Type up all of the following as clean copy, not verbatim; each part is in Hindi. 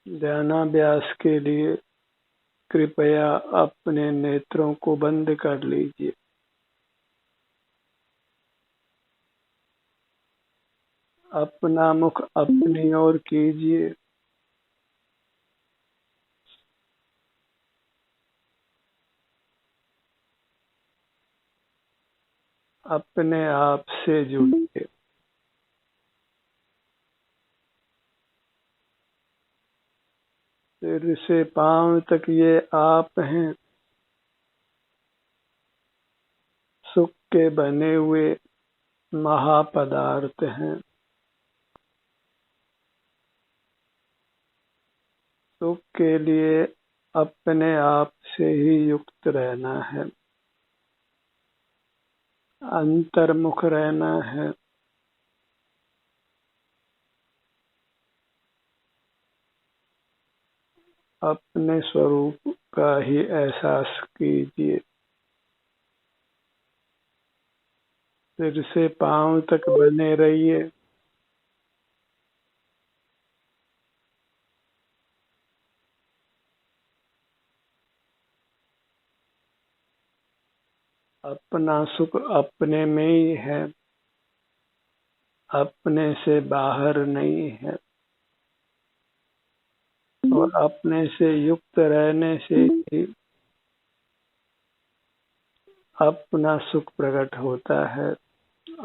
ध्यानाभ्यास के लिए कृपया अपने नेत्रों को बंद कर लीजिए। अपना मुख अपनी ओर कीजिए। अपने आप से जुड़िए। सिर से पांव तक ये आप हैं, सुख के बने हुए महापदार्थ हैं। सुख के लिए अपने आप से ही युक्त रहना है, अंतर्मुख रहना है। अपने स्वरूप का ही एहसास कीजिए। सिर से पांव तक बने रहिए। अपना सुख अपने में ही है, अपने से बाहर नहीं है। और अपने से युक्त रहने से ही अपना सुख प्रकट होता है,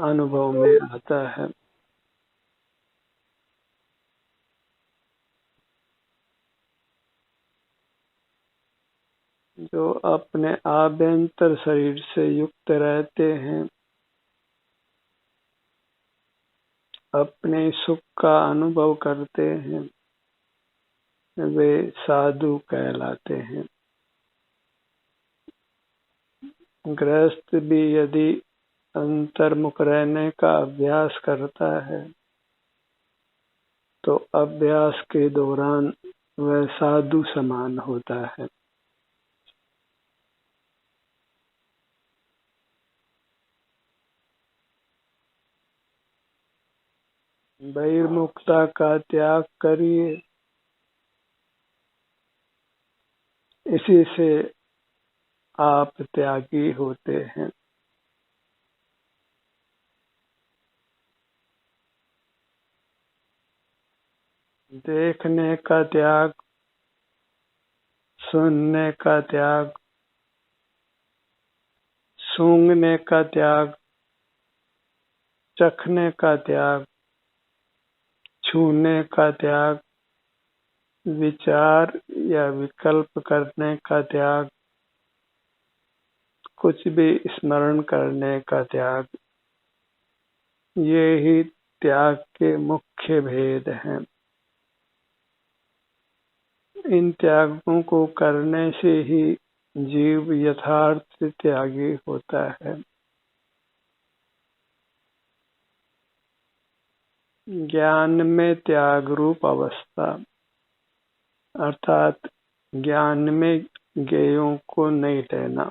अनुभव में आता है। जो अपने आभ्यंतर शरीर से युक्त रहते हैं, अपने सुख का अनुभव करते हैं, वे साधु कहलाते हैं। गृहस्थ भी यदि अंतर्मुख रहने का अभ्यास करता है तो अभ्यास के दौरान वह साधु समान होता है। बहिर्मुखता का त्याग करिए। इसी से आप त्यागी होते हैं। देखने का त्याग, सुनने का त्याग, सूंघने का त्याग, चखने का त्याग, छूने का त्याग, विचार या विकल्प करने का त्याग, कुछ भी स्मरण करने का त्याग, ये ही त्याग के मुख्य भेद हैं। इन त्यागों को करने से ही जीव यथार्थ त्यागी होता है। ज्ञान में त्याग रूप अवस्था, अर्थात ज्ञान में ज्ञेयों को नहीं लेना,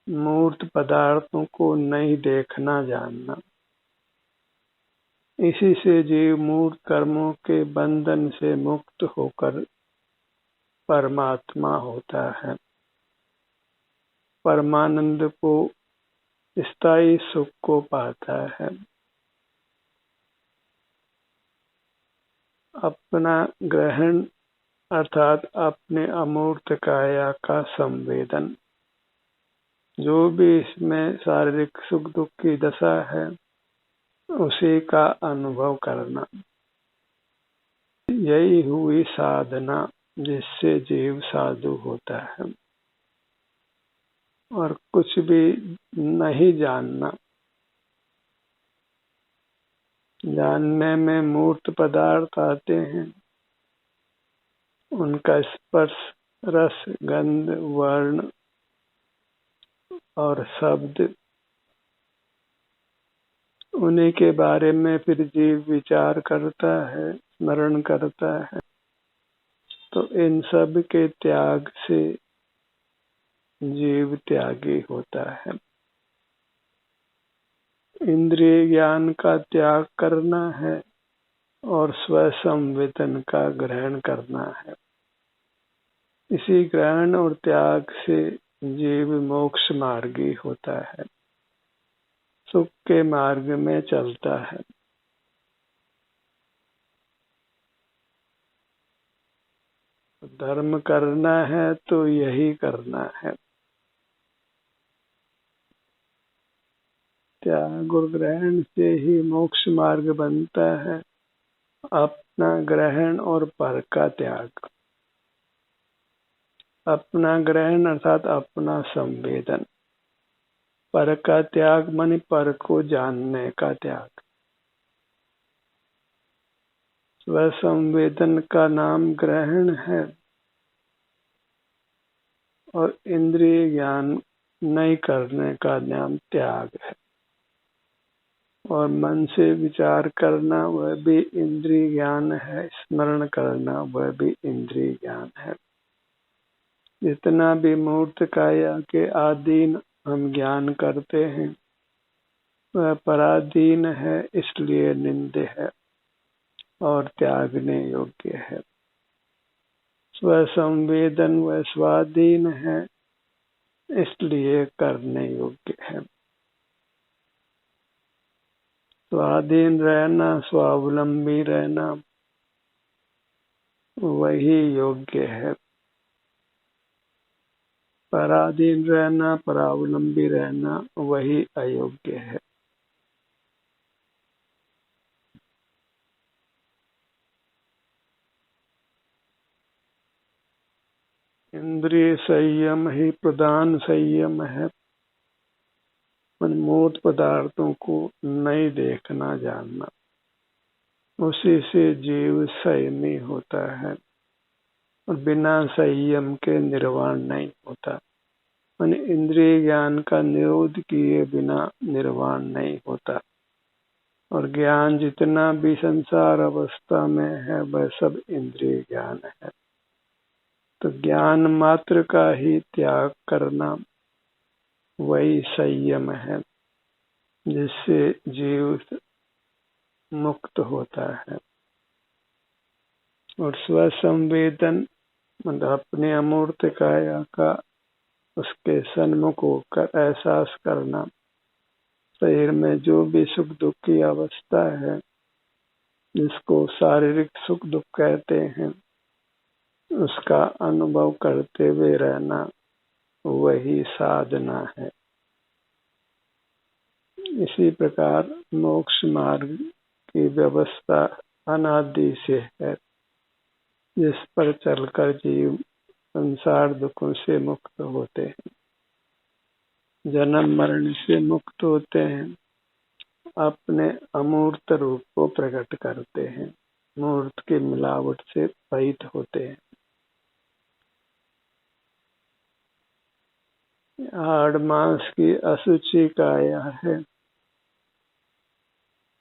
मूर्त पदार्थों को नहीं देखना जानना। इसी से जीव मूर्त कर्मों के बंधन से मुक्त होकर परमात्मा होता है। परमानंद को, स्थायी सुख को पाता है। अपना ग्रहण अर्थात अपने अमूर्त काया का संवेदन, जो भी इसमें शारीरिक सुख दुख की दशा है उसी का अनुभव करना, यही हुई साधना जिससे जीव साधु होता है। और कुछ भी नहीं जानना। जानने में मूर्त पदार्थ आते हैं, उनका स्पर्श, रस, गंध, वर्ण और शब्द, उन्हीं के बारे में फिर जीव विचार करता है, स्मरण करता है। तो इन सब के त्याग से जीव त्यागी होता है। इंद्रिय ज्ञान का त्याग करना है और स्वसंवेदन का ग्रहण करना है। इसी ग्रहण और त्याग से जीव मोक्ष मार्गी होता है, सुख के मार्ग में चलता है। धर्म करना है तो यही करना है। त्याग और ग्रहण से ही मोक्ष मार्ग बनता है। अपना ग्रहण और पर का त्याग। अपना ग्रहण अर्थात अपना संवेदन, पर का त्याग माने पर को जानने का त्याग। स्वसंवेदन का नाम ग्रहण है और इंद्रिय ज्ञान नहीं करने का नाम त्याग है। और मन से विचार करना वह भी इंद्रिय ज्ञान है, स्मरण करना वह भी इंद्रिय ज्ञान है। जितना भी मूर्त काया के आधीन हम ज्ञान करते हैं वह पराधीन है, इसलिए निंद्य है और त्यागने योग्य है। स्वसंवेदन व स्वाधीन है, इसलिए करने योग्य है। स्वाधीन रहना, स्वावलंबी रहना वही योग्य है। पराधीन रहना, परावलंबी रहना वही अयोग्य है। इंद्रिय संयम ही प्रधान संयम है। मूर्त पदार्थों को नहीं देखना जानना, उसी से जीव संयमी होता है और बिना संयम के निर्वाण नहीं होता। इंद्रिय ज्ञान का निरोध किए बिना निर्वाण नहीं होता। और ज्ञान जितना भी संसार अवस्था में है वह सब इंद्रिय ज्ञान है। तो ज्ञान मात्र का ही त्याग करना वही संयम है, जिससे जीव मुक्त होता है। और स्वसंवेदन मतलब अपने अमूर्त काया का उसके सन्मुख होकर एहसास करना। शरीर में जो भी सुख दुख की अवस्था है, जिसको शारीरिक सुख दुख कहते हैं, उसका अनुभव करते हुए रहना वही साधना है। इसी प्रकार मोक्ष मार्ग की व्यवस्था अनादि से है, जिस पर चलकर जीव संसार दुखों से मुक्त होते हैं, जन्म मरण से मुक्त होते हैं, अपने अमूर्त रूप को प्रकट करते हैं, मूर्त की मिलावट से रहित होते हैं। हाड़ मांस की अशुचि काया है,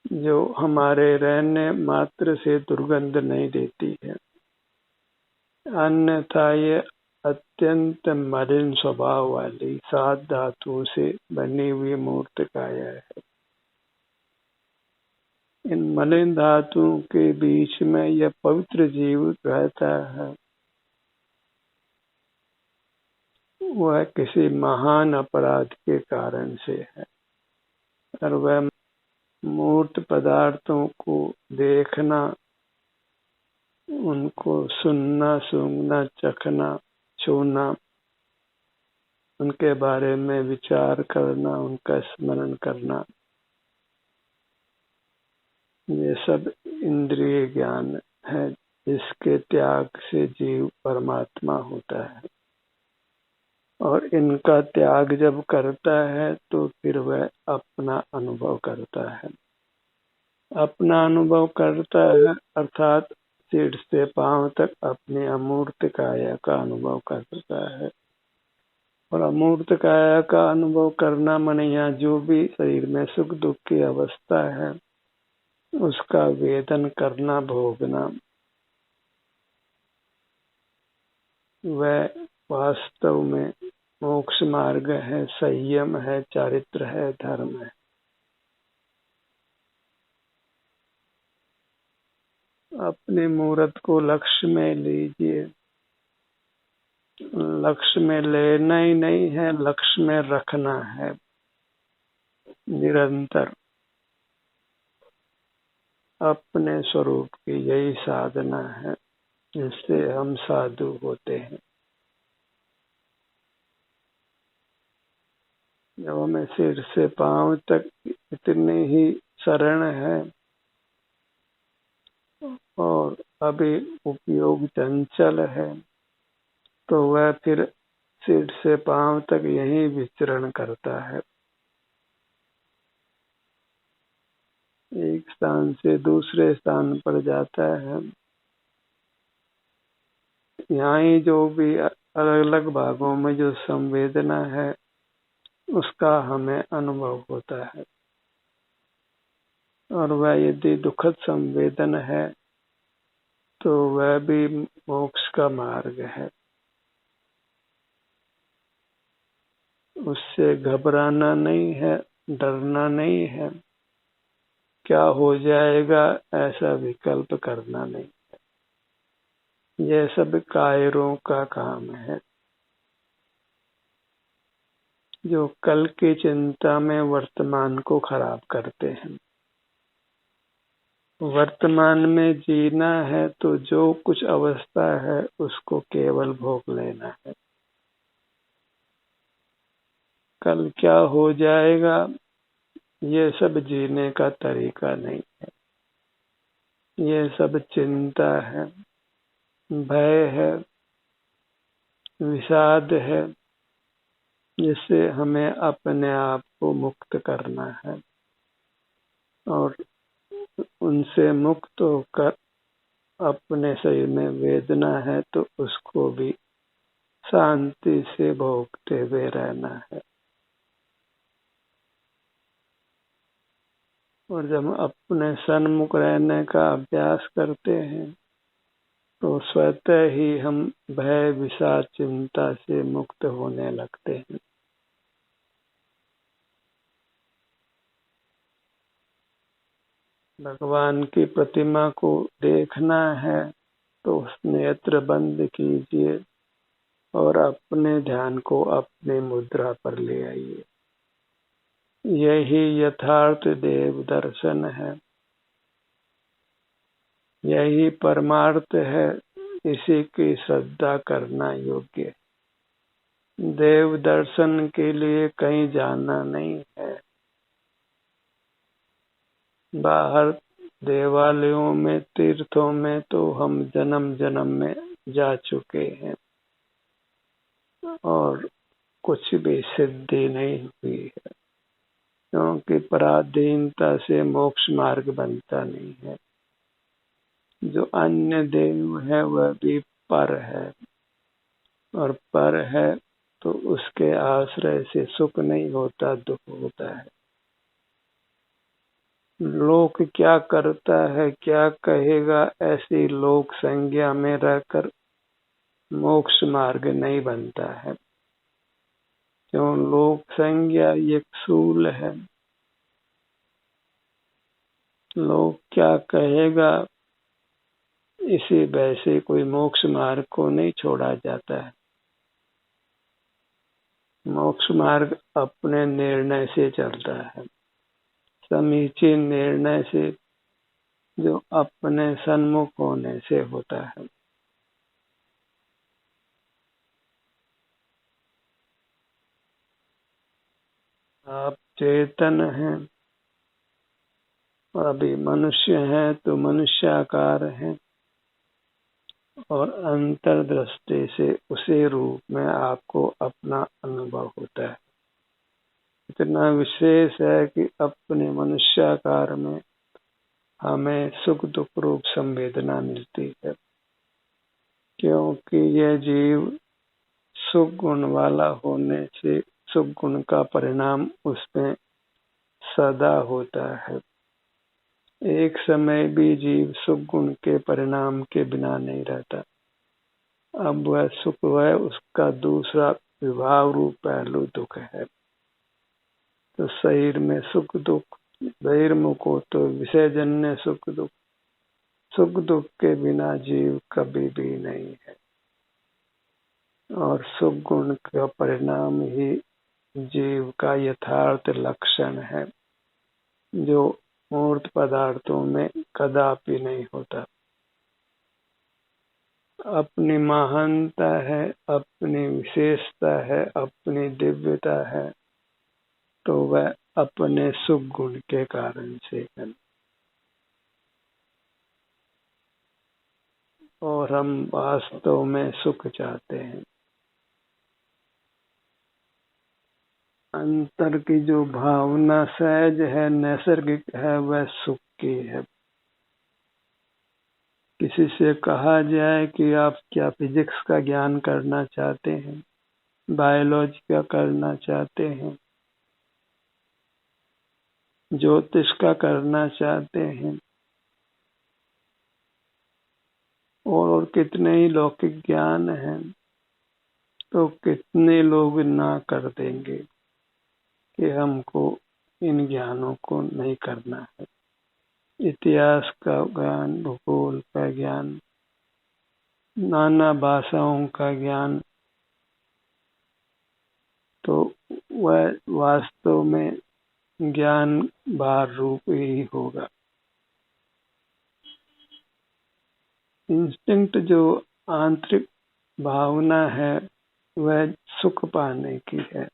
जो हमारे रहने मात्र से दुर्गंध नहीं देती है, अन्यथा ये अत्यंत मलिन स्वभाव वाली 7 धातुओं से बनी हुई मूर्त काया है। इन मलिन धातुओं के बीच में यह पवित्र जीव रहता है। वह किसी महान अपराध के कारण से है और वह मूर्त पदार्थों को देखना, उनको सुनना, सूंघना, चखना, छूना, उनके बारे में विचार करना, उनका स्मरण करना, ये सब इंद्रिय ज्ञान है, जिसके त्याग से जीव परमात्मा होता है। और इनका त्याग जब करता है तो फिर वह अपना अनुभव करता है। अपना अनुभव करता है अर्थात सिर से पांव तक अपने अमूर्त काया का अनुभव करता है। और अमूर्त काया का अनुभव करना माने यहाँ जो भी शरीर में सुख दुख की अवस्था है उसका वेदन करना, भोगना, वह वास्तव में मोक्ष मार्ग है, संयम है, चारित्र है, धर्म है। अपनी मूर्त को लक्ष्य में लीजिए। लक्ष्य में लेना ही नहीं है, लक्ष्य में रखना है निरंतर। अपने स्वरूप की यही साधना है जिससे हम साधु होते हैं। जब हमें सिर से पांव तक इतनी ही शरण है और अभी उपयोग चंचल है, तो वह फिर सिर से पांव तक यही विचरण करता है। एक स्थान से दूसरे स्थान पर जाता है। यहाँ ही जो भी अलग अलग भागों में जो संवेदना है उसका हमें अनुभव होता है। और वह यदि दुखद संवेदन है तो वह भी मोक्ष का मार्ग है। उससे घबराना नहीं है, डरना नहीं है, क्या हो जाएगा ऐसा विकल्प करना नहीं। यह सब कायरों का काम है जो कल की चिंता में वर्तमान को खराब करते हैं। वर्तमान में जीना है तो जो कुछ अवस्था है उसको केवल भोग लेना है। कल क्या हो जाएगा ये सब जीने का तरीका नहीं है। ये सब चिंता है, भय है, विषाद है, जिससे हमें अपने आप को मुक्त करना है। और उनसे मुक्त होकर अपने शरीर में वेदना है तो उसको भी शांति से भोगते हुए रहना है। और जब अपने सन्मुख रहने का अभ्यास करते हैं तो स्वतः ही हम भय विषाद चिंता से मुक्त होने लगते हैं। भगवान की प्रतिमा को देखना है तो उस नेत्र बंद कीजिए और अपने ध्यान को अपनी मुद्रा पर ले आइए। यही यथार्थ देव दर्शन है, यही परमार्थ है, इसी की श्रद्धा करना योग्य है। देव दर्शन के लिए कहीं जाना नहीं है। बाहर देवालयों में, तीर्थों में तो हम जन्म जन्म में जा चुके हैं और कुछ भी सिद्धि नहीं हुई है, क्योंकि पराधीनता से मोक्ष मार्ग बनता नहीं है। जो अन्य देव है वह भी पर है, और पर है तो उसके आश्रय से सुख नहीं होता, दुख होता है। लोक क्या करता है, क्या कहेगा, ऐसी लोक संज्ञा में रहकर मोक्ष मार्ग नहीं बनता है। क्यों? लोक संज्ञा एक शूल है। लोग क्या कहेगा इसी वैसे कोई मोक्ष मार्ग को नहीं छोड़ा जाता है। मोक्ष मार्ग अपने निर्णय से चलता है, समीचीन निर्णय से, जो अपने सन्मुख होने से होता है। आप चेतन हैं और अभी मनुष्य हैं तो मनुष्याकार हैं, और अंतर्दृष्टि से उसी रूप में आपको अपना अनुभव होता है। इतना विशेष है कि अपने मनुष्याकार में हमें सुख दुख रूप संवेदना मिलती है, क्योंकि यह जीव सुख गुण वाला होने से सुख गुण का परिणाम उसमें सदा होता है। एक समय भी जीव सुख गुण के परिणाम के बिना नहीं रहता। अब वह सुख, वह उसका दूसरा विभाव रूप पहलू दुख है। तो शरीर में सुख दुख, बहिर्मुख हो तो विषयजन्य सुख दुख, सुख दुख के बिना जीव कभी भी नहीं है, और सुख गुण का परिणाम ही जीव का यथार्थ लक्षण है, जो मूर्त पदार्थों में कदापि नहीं होता। अपनी महानता है, अपनी विशेषता है, अपनी दिव्यता है, तो वह अपने सुख गुण के कारण से है। और हम वास्तव में सुख चाहते हैं। अंतर की जो भावना सहज है, नैसर्गिक है, वह सुख की है। किसी से कहा जाए कि आप क्या फिजिक्स का ज्ञान करना चाहते हैं, बायोलॉजी का करना चाहते हैं, ज्योतिष का करना चाहते हैं, और कितने ही लौकिक ज्ञान हैं, तो कितने लोग ना कर देंगे कि हमको इन ज्ञानों को नहीं करना है। इतिहास का ज्ञान, भूगोल का ज्ञान, नाना भाषाओं का ज्ञान, तो वह वास्तव में ज्ञान भार रूप ही होगा। इंस्टिंक्ट जो आंतरिक भावना है, वह सुख पाने की है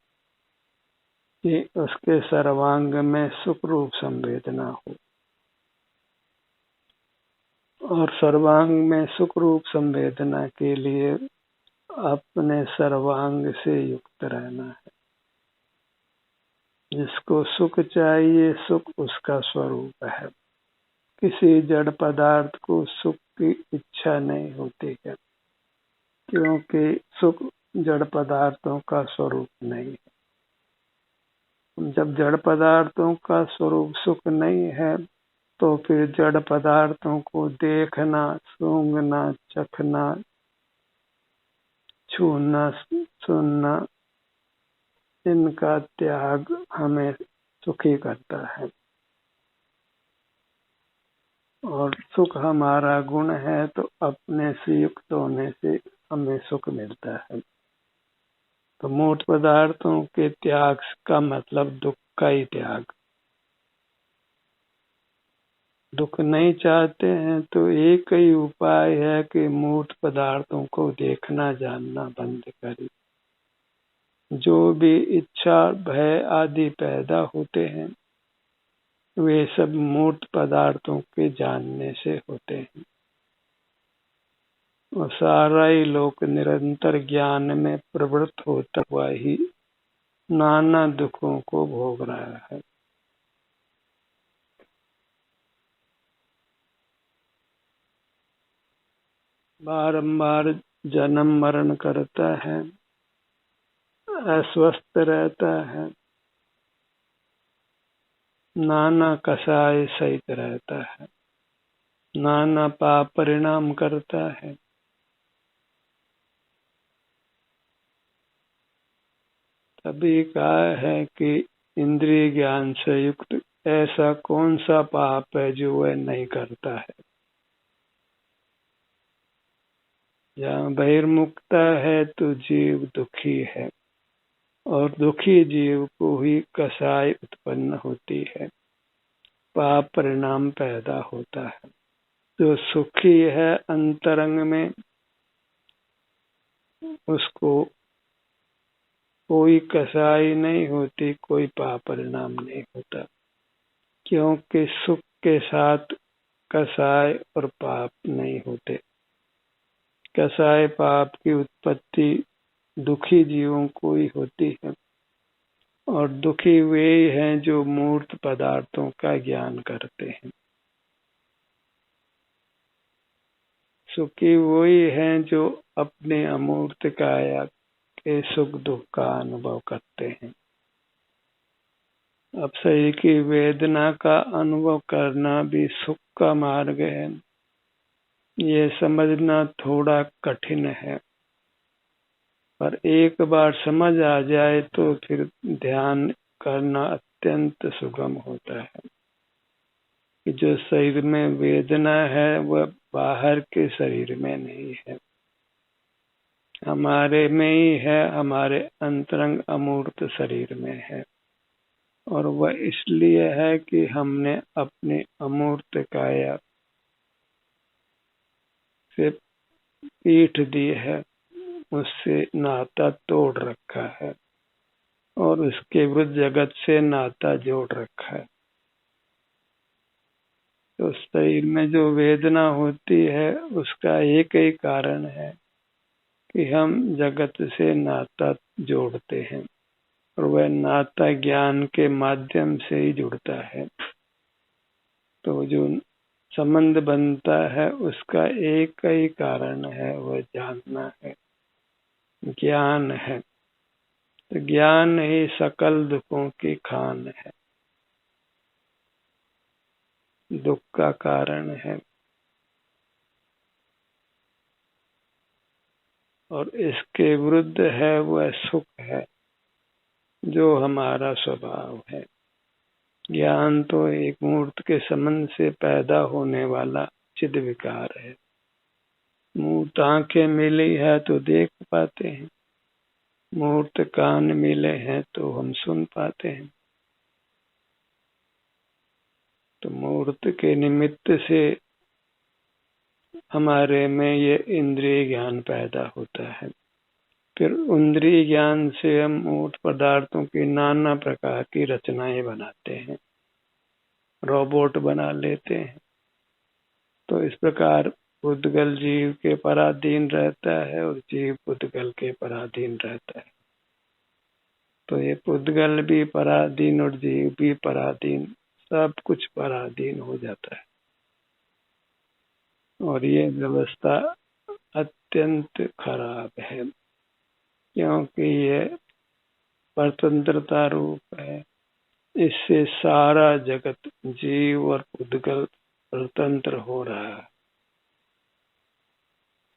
कि उसके सर्वांग में सुख रूप संवेदना हो, और सर्वांग में सुख रूप संवेदना के लिए अपने सर्वांग से युक्त रहना है। जिसको सुख चाहिए, सुख उसका स्वरूप है। किसी जड़ पदार्थ को सुख की इच्छा नहीं होती है, क्योंकि सुख जड़ पदार्थों का स्वरूप नहीं है। जब जड़ पदार्थों का स्वरूप सुख नहीं है, तो फिर जड़ पदार्थों को देखना, सूंघना, चखना, छूना, सुनना, इनका त्याग हमें सुखी करता है। और सुख हमारा गुण है, तो अपने से युक्त होने से हमें सुख मिलता है। तो मूर्त पदार्थों के त्याग का मतलब दुख का ही त्याग। दुख नहीं चाहते हैं तो एक ही उपाय है कि मूर्त पदार्थों को देखना जानना बंद करें। जो भी इच्छा, भय आदि पैदा होते हैं, वे सब मूर्त पदार्थों के जानने से होते हैं। और सारा ही लोक निरंतर ज्ञान में प्रवृत्त होता हुआ ही नाना दुखों को भोग रहा है। बारंबार जन्म मरण करता है, अस्वस्थ रहता है, नाना कसाय सहित रहता है, नाना पाप परिणाम करता है। तभी कहा है कि इंद्रिय ज्ञान से युक्त ऐसा कौन सा पाप है जो वह नहीं करता है। जहाँ बहिर्मुखता है तो जीव दुखी है, और दुखी जीव को ही कसाय उत्पन्न होती है, पाप परिणाम पैदा होता है। जो सुखी है अंतरंग में, उसको कोई कसाई नहीं होती, कोई पाप परिणाम नहीं होता, क्योंकि सुख के साथ कसाय और पाप नहीं होते। कसाय पाप की उत्पत्ति दुखी जीवों को ही होती है, और दुखी वे हैं जो मूर्त पदार्थों का ज्ञान करते हैं। सुखी वही हैं जो अपने अमूर्त काया के सुख दुख का अनुभव करते हैं। अब शरीर की वेदना का अनुभव करना भी सुख का मार्ग है, ये समझना थोड़ा कठिन है, पर एक बार समझ आ जाए तो फिर ध्यान करना अत्यंत सुगम होता है। कि जो शरीर में वेदना है वह बाहर के शरीर में नहीं है, हमारे में ही है, हमारे अंतरंग अमूर्त शरीर में है। और वह इसलिए है कि हमने अपनी अमूर्त काया से पीठ दी है, उससे नाता तोड़ रखा है और उसके विरुद्ध जगत से नाता जोड़ रखा है। तो शरीर में जो वेदना होती है उसका एक ही कारण है कि हम जगत से नाता जोड़ते हैं, और वह नाता ज्ञान के माध्यम से ही जुड़ता है। तो जो संबंध बनता है उसका एक ही कारण है, वह जानना है, ज्ञान है। तो ज्ञान ही सकल दुखों की खान है, दुख का कारण है। और इसके विरुद्ध है वह सुख है जो हमारा स्वभाव है। ज्ञान तो एक मूर्त के संबंध से पैदा होने वाला चिद विकार है। मूर्त आंखें मिली है तो देख पाते हैं, मूर्त कान मिले हैं तो हम सुन पाते हैं। तो मूर्त के निमित्त से हमारे में ये इंद्रिय ज्ञान पैदा होता है। फिर इंद्रिय ज्ञान से हम मूर्त पदार्थों की नाना प्रकार की रचनाएं बनाते हैं, रोबोट बना लेते हैं। तो इस प्रकार पुद्गल जीव के पराधीन रहता है और जीव पुद्गल के पराधीन रहता है। तो ये पुद्गल भी पराधीन और जीव भी पराधीन, सब कुछ पराधीन हो जाता है। और ये व्यवस्था अत्यंत खराब है, क्योंकि ये परतंत्रता रूप है। इससे सारा जगत जीव और पुद्गल स्वतंत्र हो रहा है,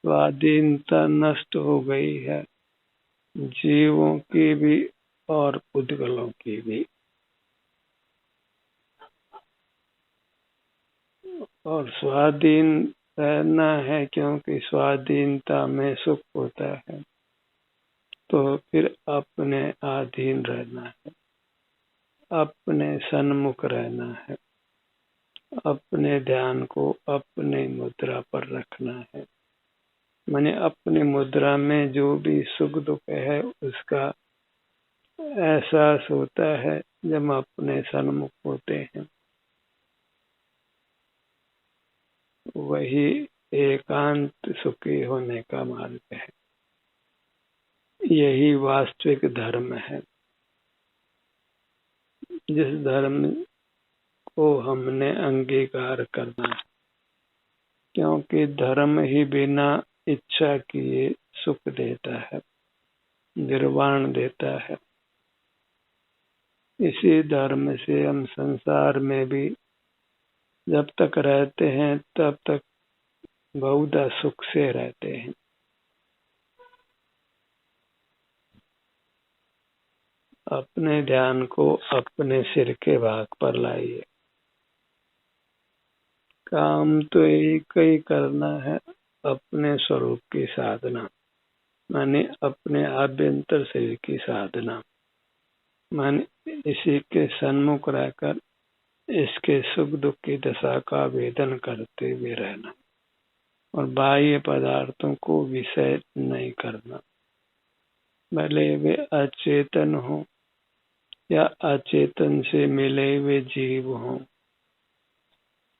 स्वाधीनता नष्ट हो गई है, जीवों की भी और पुद्गलों की भी। और स्वाधीन रहना है, क्योंकि स्वाधीनता में सुख होता है। तो फिर अपने अधीन रहना है, अपने सन्मुख रहना है, अपने ध्यान को अपने मुद्रा पर रखना है। माने अपनी मुद्रा में जो भी सुख दुख है उसका एहसास होता है जब अपने सन्मुख होते हैं। वही एकांत सुखी होने का मार्ग है, यही वास्तविक धर्म है। जिस धर्म को हमने अंगीकार करना है, क्योंकि धर्म ही बिना इच्छा किए सुख देता है, निर्वाण देता है। इसी धर्म से हम संसार में भी जब तक रहते हैं तब तक बहुधा सुख से रहते हैं। अपने ध्यान को अपने सिर के भाग पर लाइए। काम तो एक ही करना है, अपने स्वरूप की साधना, माने अपने आभ्यंतर शरीर की साधना, माने इसी के सन्मुख रहकर इसके सुख दुख की दशा का वेदन करते हुए रहना और बाह्य पदार्थों को विषय नहीं करना। भले वे अचेतन हो या अचेतन से मिले हुए जीव हों,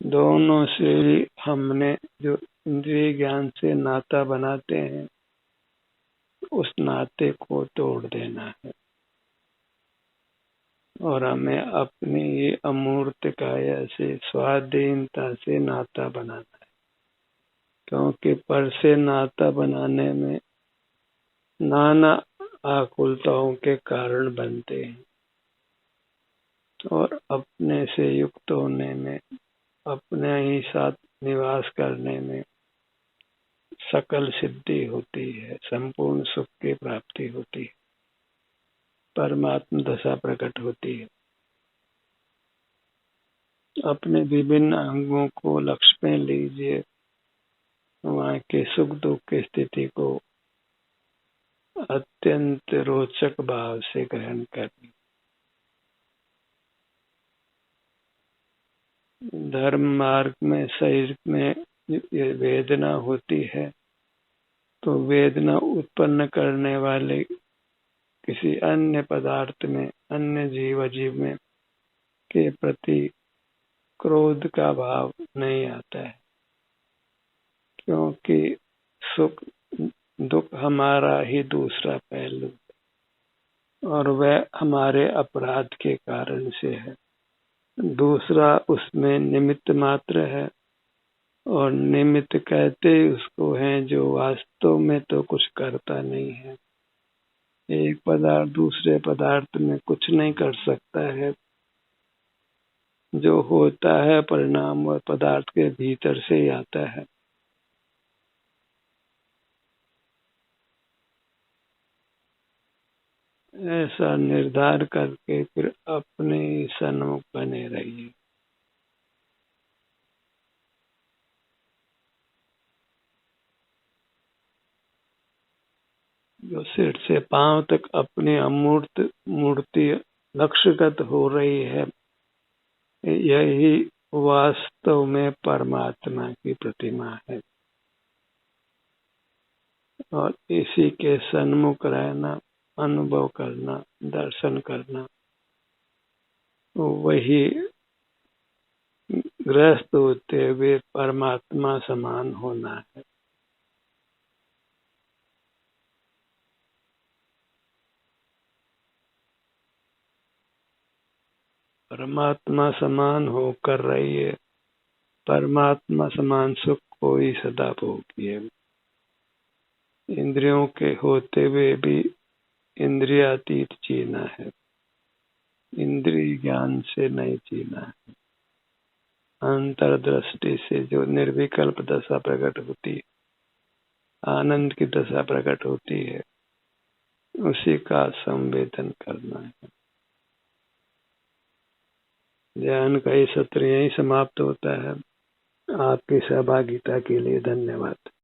दोनों से ही हमने जो इंद्रिय ज्ञान से नाता बनाते हैं उस नाते को तोड़ देना है और हमें अपनी ये अमूर्त काया से स्वाधीनता से नाता बनाना है। क्योंकि पर से नाता बनाने में नाना आकुलताओं के कारण बनते हैं और अपने से युक्त होने में, अपने ही साथ निवास करने में सकल सिद्धि होती है, संपूर्ण सुख की प्राप्ति होती है, परमात्म दशा प्रकट होती है। अपने विभिन्न अंगों को लक्ष्य में लीजिए, वहाँ के सुख दुख की स्थिति को अत्यंत रोचक भाव से ग्रहण करें। धर्म मार्ग में शरीर में ये वेदना होती है, तो वेदना उत्पन्न करने वाले किसी अन्य पदार्थ में, अन्य जीव में के प्रति क्रोध का भाव नहीं आता है, क्योंकि सुख दुख हमारा ही दूसरा पहलू और वह हमारे अपराध के कारण से है। दूसरा उसमें निमित्त मात्र है, और निमित्त कहते उसको हैं जो वास्तव में तो कुछ करता नहीं है। एक पदार्थ दूसरे पदार्थ में कुछ नहीं कर सकता है। जो होता है परिणाम वह पदार्थ के भीतर से ही आता है। ऐसा निर्धार करके फिर अपने सन्मुख बने रहिए। जो सिर से पांव तक अपनी अमूर्त मूर्ति लक्ष्यगत हो रही है, यही वास्तव में परमात्मा की प्रतिमा है, और इसी के सन्मुख रहना, अनुभव करना, दर्शन करना, वही ग्रस्त होते हुए परमात्मा समान होना है। परमात्मा समान होकर रहिए। परमात्मा समान सुख को ही सदा भोगिए। इंद्रियों के होते हुए भी इंद्रियातीत जीना है, इंद्रिय ज्ञान से नहीं जीना है। अंतर्दृष्टि से जो निर्विकल्प दशा प्रकट होती है, आनंद की दशा प्रकट होती है, उसी का संवेदन करना है। ध्यान का ये सत्र यहीं समाप्त होता है। आपकी सहभागिता के लिए धन्यवाद।